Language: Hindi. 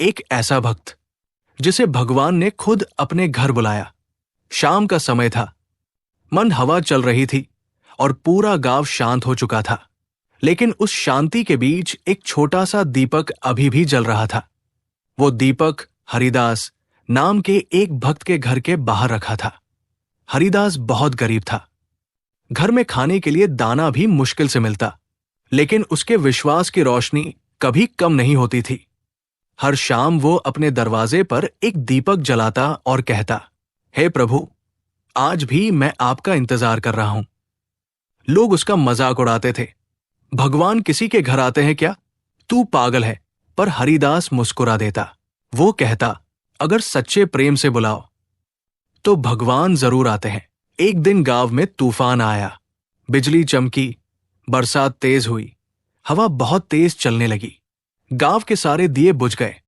एक ऐसा भक्त जिसे भगवान ने खुद अपने घर बुलाया। शाम का समय था, मंद हवा चल रही थी और पूरा गांव शांत हो चुका था। लेकिन उस शांति के बीच एक छोटा सा दीपक अभी भी जल रहा था। वो दीपक हरिदास नाम के एक भक्त के घर के बाहर रखा था। हरिदास बहुत गरीब था। घर में खाने के लिए दाना भी मुश्किल से मिलता, लेकिन उसके विश्वास की रोशनी कभी कम नहीं होती थी। हर शाम वो अपने दरवाजे पर एक दीपक जलाता और कहता, हे प्रभु, आज भी मैं आपका इंतजार कर रहा हूं। लोग उसका मजाक उड़ाते थे। भगवान किसी के घर आते हैं क्या? तू पागल है। पर हरिदास मुस्कुरा देता। वो कहता, अगर सच्चे प्रेम से बुलाओ तो भगवान जरूर आते हैं। एक दिन गांव में तूफान आया। बिजली चमकी, बरसात तेज हुई, हवा बहुत तेज चलने लगी। गांव के सारे दिए बुझ गए।